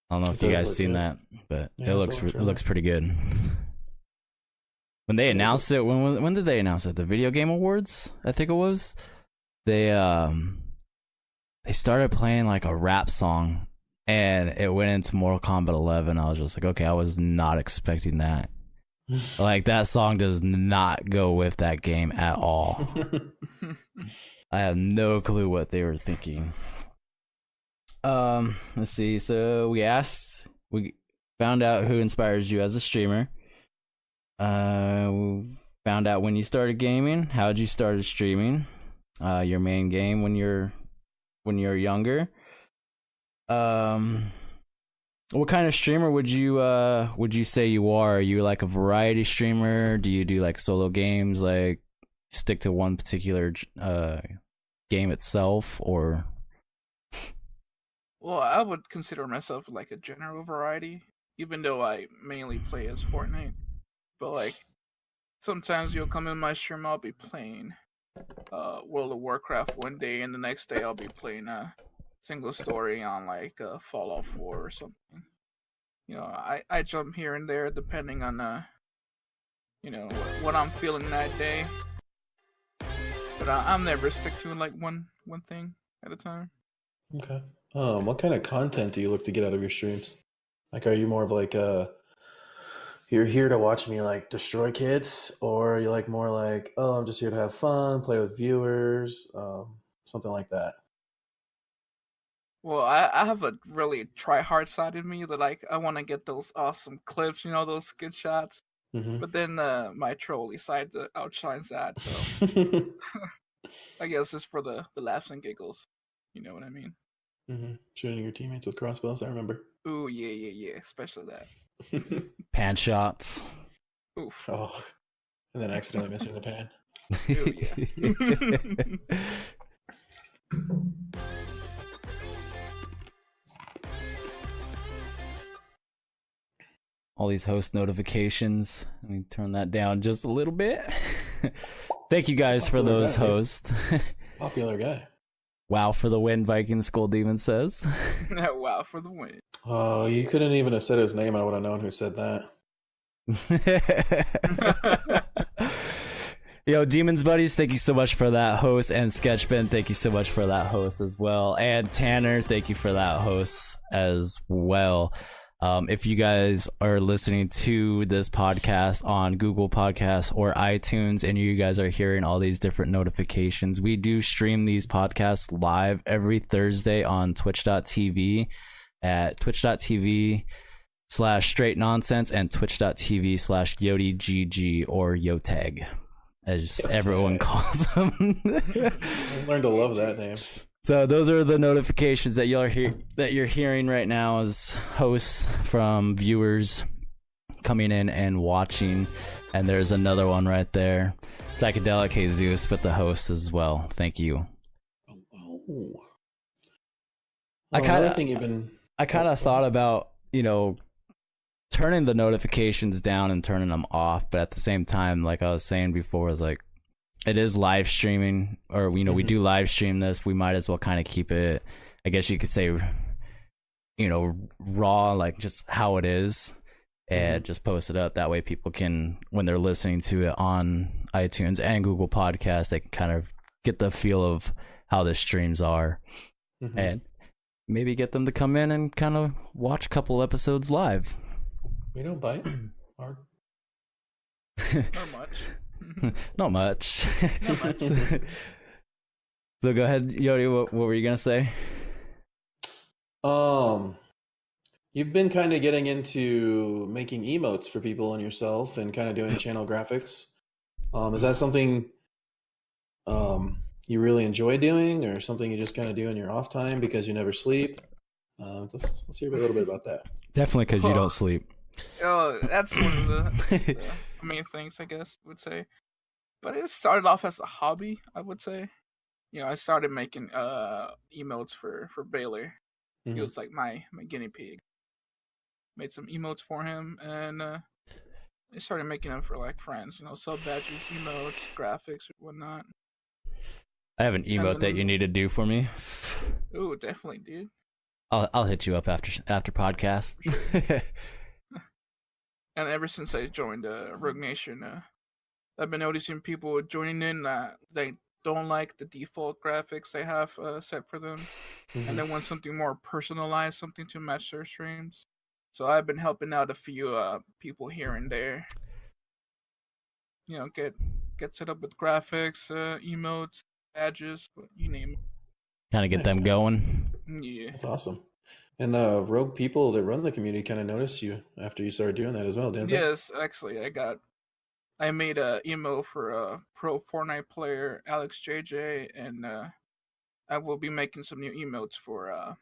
I don't know if you guys seen that, but Yeah, it looks pretty good. When they announced it, when did they announce it? The Video Game Awards, I think it was. They started playing like a rap song, and it went into Mortal Kombat 11. I was just like, okay, I was not expecting that. Like that song does not go with that game at all. I have no clue what they were thinking. Let's see. So we found out who inspires you as a streamer. We found out when you started gaming. How'd you start streaming? Your main game when you're younger. What kind of streamer would you say you are? Are you like a variety streamer? Do you do like solo games, like stick to one particular game itself, or? Well, I would consider myself like a general variety, even though I mainly play as Fortnite. But like, sometimes you'll come in my stream, I'll be playing World of Warcraft one day, and the next day I'll be playing a single story on like Fallout 4 or something. I jump here and there depending on what I'm feeling that day. But I'm never stick to like one thing at a time. Okay. What kind of content do you look to get out of your streams? Like, are you more of like you're here to watch me like destroy kids, or are you like more like, oh, I'm just here to have fun, play with viewers, something like that? Well, I have a really try hard side in me that I want to get those awesome clips, those good shots. Mm-hmm. But then my trolly side outshines that, so I guess it's for the laughs and giggles. You know what I mean? Mm-hmm. Shooting your teammates with crossbows, I remember. Ooh, yeah, especially that. Pan shots. Oof. Oh, and then accidentally missing the pan. Ooh, yeah. All these host notifications. Let me turn that down just a little bit. Thank you guys for those hosts. Popular guy. Wow for the win, Viking Skull Demon says. Wow for the win. Oh, you couldn't even have said his name. I would have known who said that. Yo, Demons Buddies, thank you so much for that host. And Sketchben, thank you so much for that host as well. And Tanner, thank you for that host as well. If you guys are listening to this podcast on Google Podcasts or iTunes and you guys are hearing all these different notifications, we do stream these podcasts live every Thursday on twitch.tv at twitch.tv/straight nonsense and twitch.tv/yodigg or yotag, as everyone calls them. I learned to love that name. So those are the notifications that you're hearing right now as hosts from viewers coming in and watching. And there's another one right there. Psychedelic Jesus with the host as well. Thank you. Oh. I kind of of thought about, turning the notifications down and turning them off. But at the same time, like I was saying before, it's like, it is live streaming, or we do live stream this. We might as well kind of keep it, I guess you could say, raw, like just how it is, and just post it up. That way people can, when they're listening to it on iTunes and Google Podcasts, they can kind of get the feel of how the streams are, and maybe get them to come in and kind of watch a couple episodes live. We don't bite hard. Not much. Not much. So go ahead, Yodi. What were you gonna say? You've been kind of getting into making emotes for people and yourself, and kind of doing channel graphics. Is that something you really enjoy doing, or something you just kind of do in your off time because you never sleep? Let's hear a little bit about that. Definitely because you don't sleep. Oh, that's one of the main things, I guess I would say. But it started off as a hobby, I would say. I started making emotes for Baylor. He was like my guinea pig. Made some emotes for him, and I started making them for like friends. Sub badges, emotes, graphics, or whatnot. I have an emote that you need to do for me. Ooh, definitely, dude. I'll hit you up after podcast. And ever since I joined Rogue Nation, I've been noticing people joining in that they don't like the default graphics they have set for them, and they want something more personalized, something to match their streams. So I've been helping out a few people here and there. Get set up with graphics, emotes, badges, you name it. Kind of get them going. Yeah, that's awesome. And the rogue people that run the community kind of noticed you after you started doing that as well, didn't they? Yes, actually, I made a emo for a pro Fortnite player, Alex JJ, and I will be making some new emotes for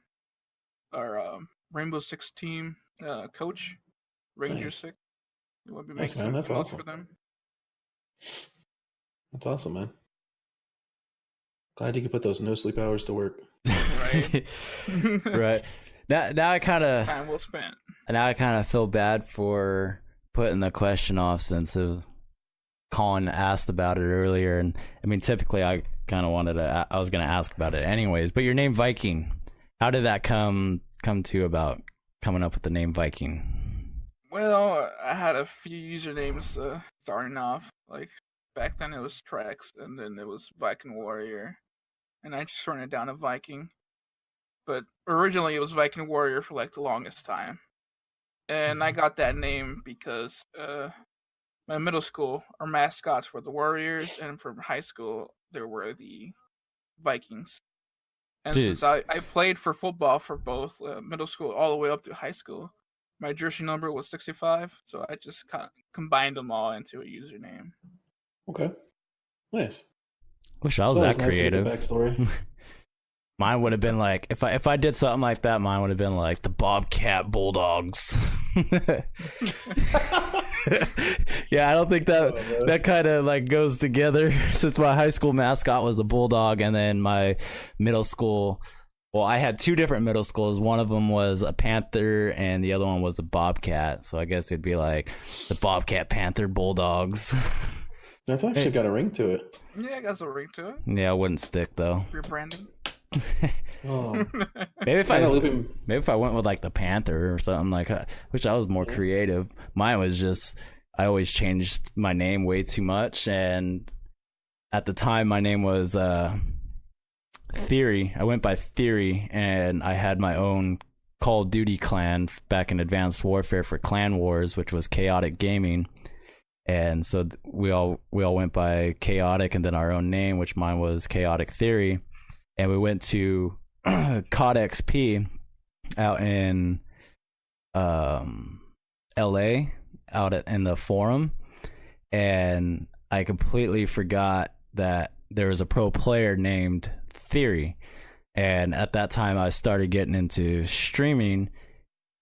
our Rainbow Six team coach, Ranger Nice. 6. We'll be Nice, making man. some That's emotes awesome. for them. That's awesome, man. Glad you could put those no sleep hours to work. Right. Right. Now I kind of Time well spent. Now I kind of feel bad for putting the question off, since Colin asked about it earlier, and I mean, typically I kind of I was going to ask about it anyways. But your name Viking, how did that come to about coming up with the name Viking? Well, I had a few usernames starting off. Like back then, it was Trex, and then it was Viking Warrior, and I just shortened it down to Viking. But originally, it was Viking Warrior for like the longest time, and I got that name because my middle school, our mascots were the Warriors, and for high school, there were the Vikings. And Dude. since I played for football for both middle school all the way up to high school, my jersey number was 65, so I just combined them all into a username. Okay, nice. Wish I was It's always that nice to get creative. the backstory. Mine would have been like if I did something like that, mine would have been like the Bobcat Bulldogs. Yeah, I don't think that kind of like goes together. Since my high school mascot was a bulldog, and then my middle school, well, I had two different middle schools. One of them was a panther, and the other one was a bobcat. So I guess it'd be like the Bobcat Panther Bulldogs. That's actually got a ring to it. Yeah, I got a ring to it. Yeah, it wouldn't stick though. Rebranding. Oh, Maybe if Kinda I looping. maybe if I went with like the panther or something like that, which I was more creative. Mine was just I always changed my name way too much, and at the time my name was Theory. I went by Theory, and I had my own Call of Duty clan back in Advanced Warfare for Clan Wars, which was Chaotic Gaming. And so we all went by Chaotic and then our own name, which mine was Chaotic Theory. And we went to COD XP out in LA, in the forum, and I completely forgot that there was a pro player named Theory. And at that time I started getting into streaming,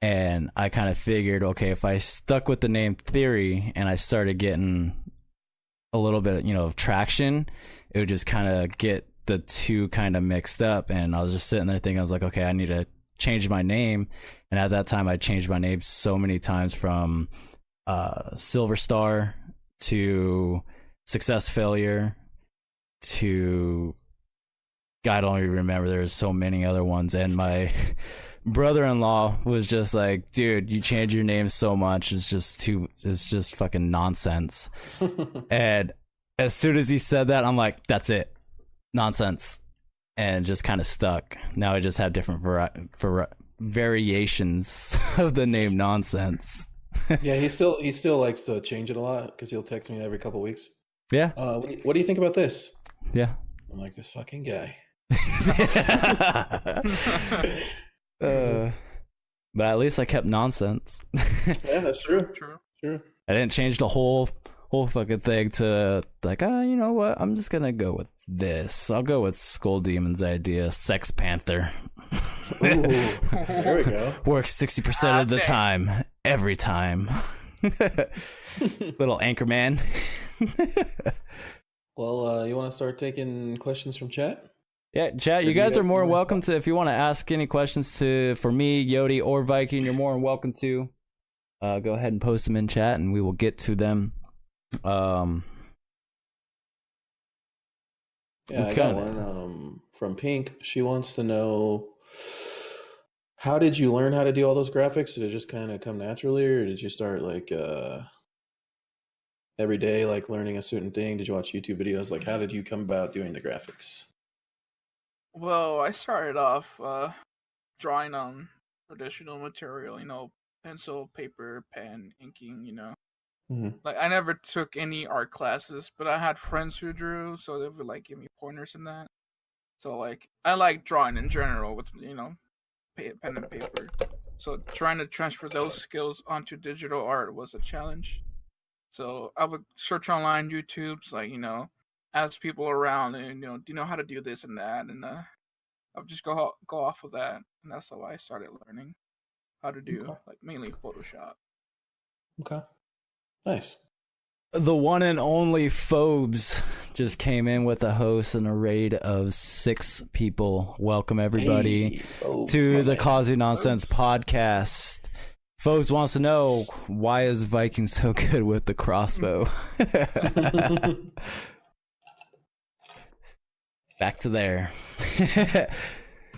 and I kind of figured, okay, if I stuck with the name Theory and I started getting a little bit, of traction, it would just kind of get the two kind of mixed up. And I was just sitting there thinking, I was like, okay, I need to change my name. And at that time I changed my name so many times, from Silver Star to Success Failure to God, I don't even remember. There's so many other ones. And my brother-in-law was just like, dude, you change your name so much, it's just fucking nonsense. And as soon as he said that, I'm like, that's it, nonsense. And just kind of stuck. Now I just have different variations of the name Nonsense. Yeah, he still likes to change it a lot because he'll text me every couple weeks. Yeah. What do you think about this? Yeah. I'm like, this fucking guy. But at least I kept Nonsense. Yeah, that's true. True. I didn't change the whole fucking thing to like, you know what? I'm just gonna go with this. I'll go with Skull Demon's idea, Sex Panther. Ooh, there we go. Works 60% of the time, every time. Little Anchorman. Well, you want to start taking questions from chat? Yeah, chat. You guys are more welcome to, if you want to ask any questions for me, Yodi, or Viking, you're more than welcome to. Go ahead and post them in chat, and we will get to them. Yeah, I got one from Pink. She wants to know, how did you learn how to do all those graphics? Did it just kind of come naturally, or did you start like every day, like learning a certain thing? Did you watch YouTube videos? Like, how did you come about doing the graphics? Well, I started off drawing on traditional material, pencil, paper, pen, inking, Mm-hmm. Like, I never took any art classes, but I had friends who drew, so they would, like, give me pointers in that. So, like, I like drawing in general with, pen and paper. So trying to transfer those skills onto digital art was a challenge. So I would search online, YouTube's, like, ask people around, and, do you know how to do this and that? And I would just go off of that. And that's how I started learning how to do, like, mainly Photoshop. Okay. Nice. The one and only Phobes just came in with a host and a raid of 6 people. Welcome everybody to the Causing Nonsense podcast. Phobes wants to know, why is Viking so good with the crossbow? Back to there.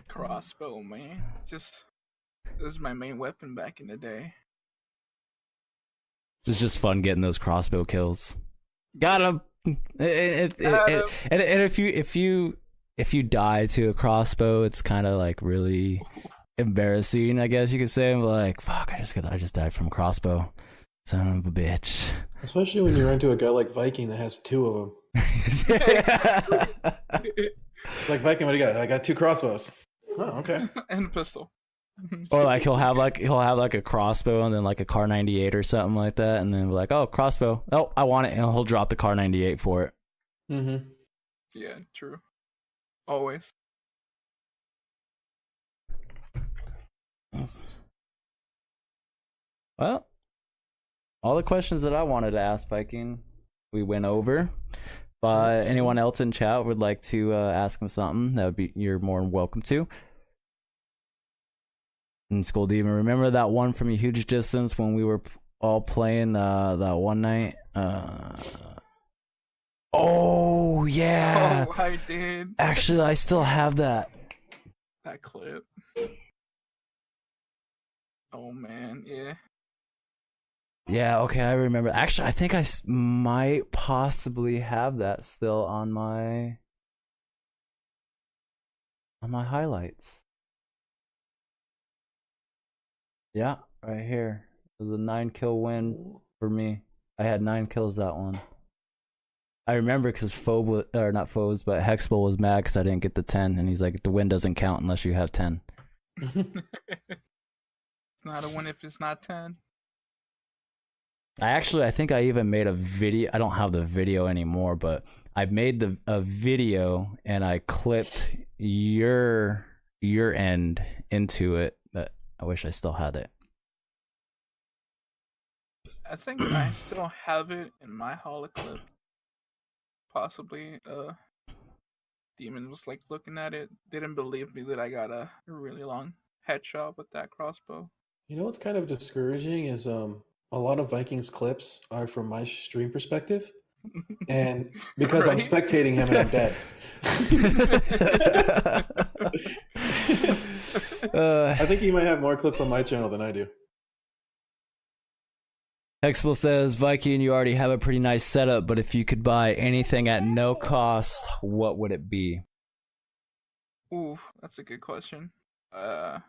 Crossbow, man. Just, this is my main weapon back in the day. It's just fun getting those crossbow kills. Got him. And if you die to a crossbow, it's kind of like really embarrassing, I guess you could say. I'm like, fuck, I just died from a crossbow. Son of a bitch. Especially when you run into a guy like Viking that has 2 of them. Like, Viking, what do you got? I got 2 crossbows. Oh, okay. And a pistol. Or like he'll have like a crossbow and then like a Car 98 or something like that, and then be like, oh, crossbow, oh, I want it, and he'll drop the Car 98 for it. Mm-hmm. Yeah, true. Always. Well, all the questions that I wanted to ask Viking, we went over. But anyone else in chat would like to ask him something, that would be, you're more than welcome to. And Skull Demon, remember that one from a huge distance when we were all playing that one night? Oh yeah. Oh, I did. Actually, I still have that. That clip. Oh man, yeah. Yeah, okay, I remember. Actually, I think I might possibly have that still on my highlights. Yeah, right here. It was a 9-kill win for me. I had 9 kills that one. I remember because Hexbull was mad because I didn't get the 10, and he's like, the win doesn't count unless you have 10. It's not a win if it's not 10. I think I even made a video. I don't have the video anymore, but I made a video and I clipped your end into it. But I wish I still had it. I think I still have it in my holoclip. Possibly. Demon was like looking at it. Didn't believe me that I got a really long headshot with that crossbow. You know what's kind of discouraging is a lot of Vikings clips are from my stream perspective, and because I'm spectating him and I'm dead. I think you might have more clips on my channel than I do. Hexbull says, Viking, you already have a pretty nice setup, but if you could buy anything at no cost, what would it be? Ooh, that's a good question. I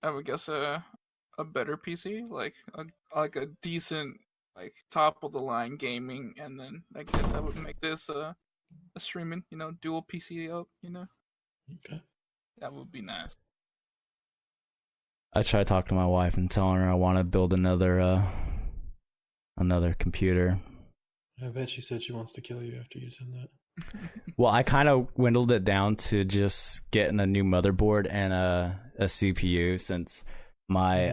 would guess a better PC, like a decent, like top of the line gaming, and then I guess I would make this a streaming, dual PC up, Okay. That would be nice. I try to talk to my wife and telling her I want to build another computer. I bet she said she wants to kill you after you said that. Well, I kind of dwindled it down to just getting a new motherboard and a CPU since my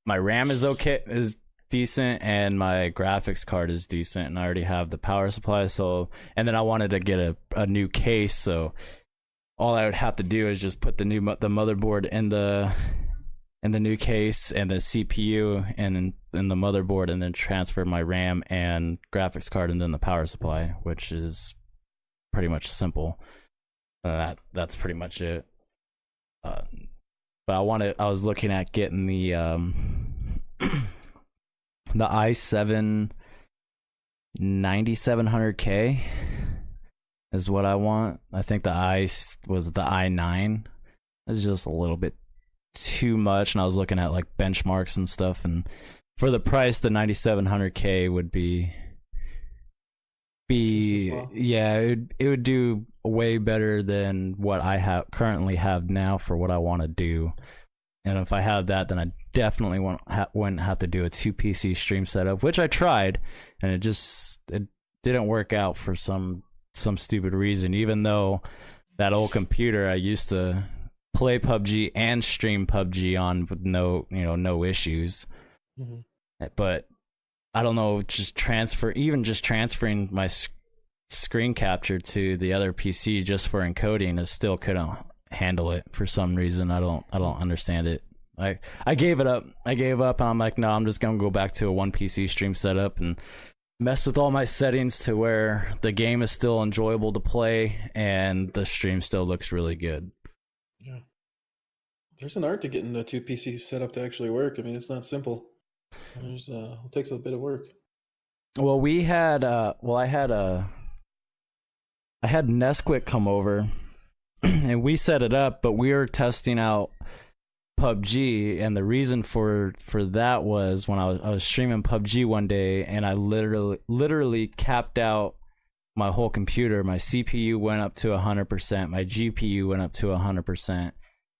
RAM is decent and my graphics card is decent, and I already have the power supply. So, and then I wanted to get a new case, so all I would have to do is just put the motherboard in the new case and the CPU and in the motherboard, and then transfer my RAM and graphics card and then the power supply, which is pretty much simple. That's pretty much it. But I was looking at getting the i7 9700K is what I want. I think the i9 is just a little bit too much, and I was looking at like benchmarks and stuff, and for the price, the 9700K would be yeah, it would do way better than what I currently have now for what I want to do. And if I had that, then I definitely wouldn't have to do a 2 PC stream setup, which I tried, and it didn't work out for some stupid reason. Even though that old computer I used to play PUBG and stream PUBG on with no issues. Mm-hmm. But I don't know, just transferring my screen capture to the other PC just for encoding, it still couldn't handle it for some reason. I don't understand it. I gave it up. And I'm like, no, I'm just gonna go back to a 1 PC stream setup and mess with all my settings to where the game is still enjoyable to play and the stream still looks really good. Yeah. there's an art to getting the two PC set up to actually work. I mean, it's not simple. It takes a bit of work. Well, I had Nesquik come over, and we set it up, but we were testing out PUBG, and the reason for that was when I was streaming PUBG one day, and I literally capped out my whole computer. My CPU went up to 100%, my GPU went up to 100%,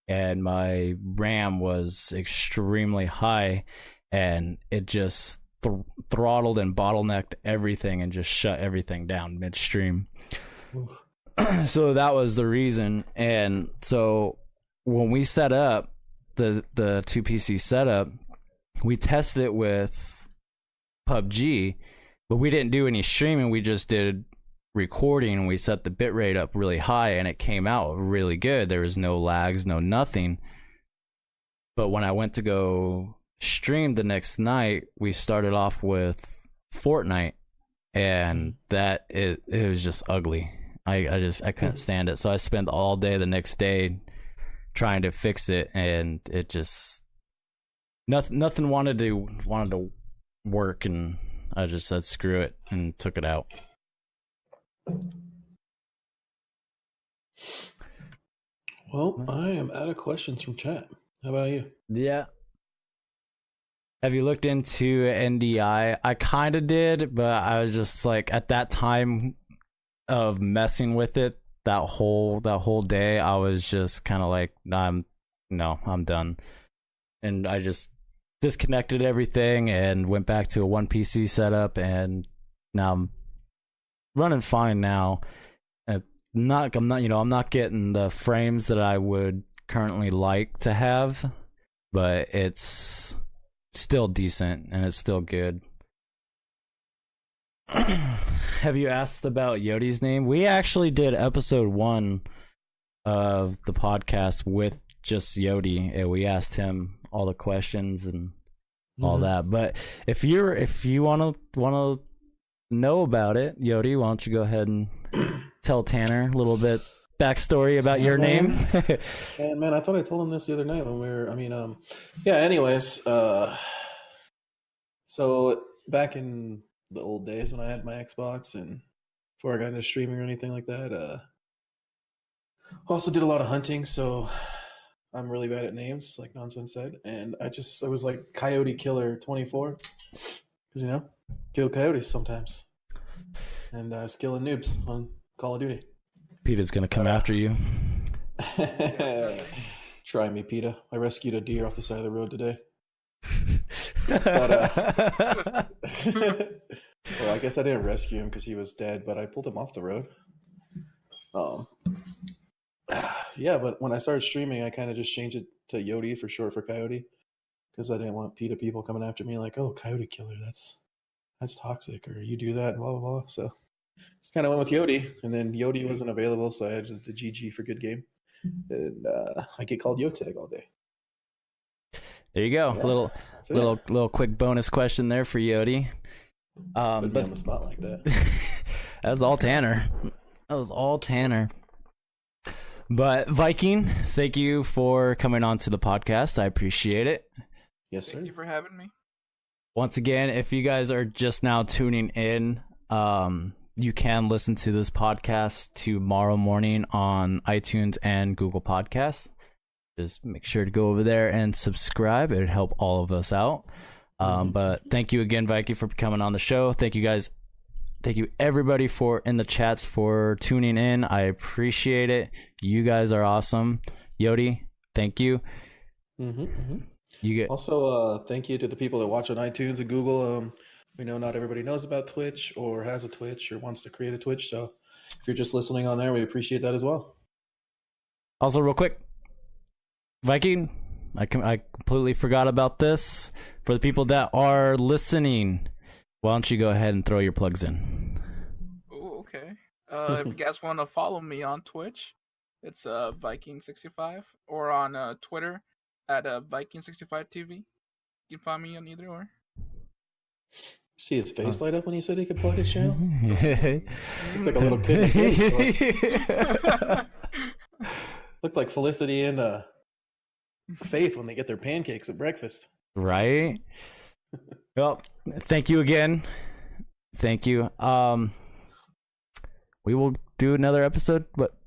and my RAM was extremely high, and it just throttled and bottlenecked everything and just shut everything down midstream. So that was the reason. And so when we set up the 2PC setup, we tested it with PUBG, but we didn't do any streaming. We just did recording. We set the bitrate up really high, and it came out really good. There was no lags, no nothing. But when I went to go stream the next night, we started off with Fortnite, and it was just ugly. I couldn't stand it. So I spent all day the next day trying to fix it, and it just nothing wanted to work, and I just said screw it and took it out. Well, I am out of questions from chat. How about you? Yeah. Have you looked into NDI? I kind of did, but I was just like, at that time of messing with it, that whole day, I was just kind of like, I'm done. And I just disconnected everything and went back to a one PC setup, and now I'm running fine now. I'm not getting the frames that I would currently like to have, but it's still decent and it's still good. Have you asked about Yodi's name? We actually did episode 1 of the podcast with just Yodi, and we asked him all the questions and all that. But if you want to know about it, Yodi, why don't you go ahead and tell Tanner a little bit backstory about your name? Man, I thought I told him this the other night when we were. Anyways, so back in the old days when I had my Xbox and before I got into streaming or anything like that, also did a lot of hunting, so I'm really bad at names, like Nonsense said, and I was like Coyote Killer 24, because kill coyotes sometimes, and I was killing noobs on Call of Duty. Peter's gonna come after you. Try me, Peter. I rescued a deer off the side of the road today. But, well, I guess I didn't rescue him because he was dead, but I pulled him off the road. Yeah, but when I started streaming, I kind of just changed it to Yodi for short for Coyote, because I didn't want PETA people coming after me like, oh, Coyote Killer, that's toxic, or you do that, and blah, blah, blah. So just kind of went with Yodi, and then Yodi wasn't available, so I had the GG for good game, and I get called Yoteg all day. There you go. Yeah, little quick bonus question there for Yodi. Put me on the spot like that. That was all Tanner. But Viking, thank you for coming on to the podcast. I appreciate it. Yes, sir. Thank you for having me. Once again, if you guys are just now tuning in, you can listen to this podcast tomorrow morning on iTunes and Google Podcasts. Just make sure to go over there and subscribe. It would help all of us out. But thank you again, Viking, for coming on the show. Thank you guys. Thank you everybody in the chats for tuning in. I appreciate it. You guys are awesome. Yodi, thank you. Also, thank you to the people that watch on iTunes and Google. We know not everybody knows about Twitch or has a Twitch or wants to create a Twitch. So if you're just listening on there, we appreciate that as well. Also, real quick, Viking, I completely forgot about this. For the people that are listening, why don't you go ahead and throw your plugs in? Oh, okay. If you guys want to follow me on Twitch, it's Viking65, or on Twitter at Viking65TV. You can find me on either or. See his face light up when he said he could plug his channel? It's like a little kid in a candy store. Looked like Felicity and faith when they get their pancakes at breakfast. Right. Well, thank you again. Thank you. We will do another episode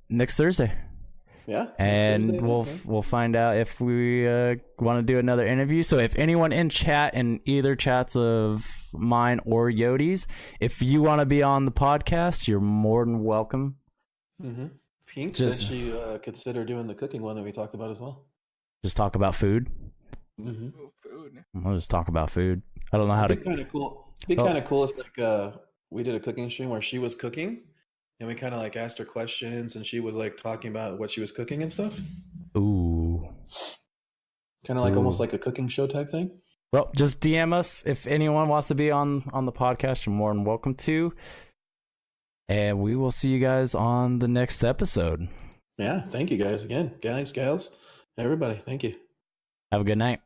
next Thursday. Yeah. And Thursday, we'll find out if we want to do another interview. So if anyone in chat, in either chats of mine or Yodi's, if you want to be on the podcast, you're more than welcome. Mm-hmm. Pink said she consider doing the cooking one that we talked about as well. Just talk about food. Mm-hmm. Ooh, food. I'll just talk about food. I don't know how to. Kind of cool. Be kind of cool if like we did a cooking stream where she was cooking, and we kind of like asked her questions, and she was like talking about what she was cooking and stuff. Ooh. Kind of like almost like a cooking show type thing. Well, just DM us if anyone wants to be on the podcast. You're more than welcome to. And we will see you guys on the next episode. Yeah. Thank you guys again. Guys, gals, everybody. Thank you. Have a good night.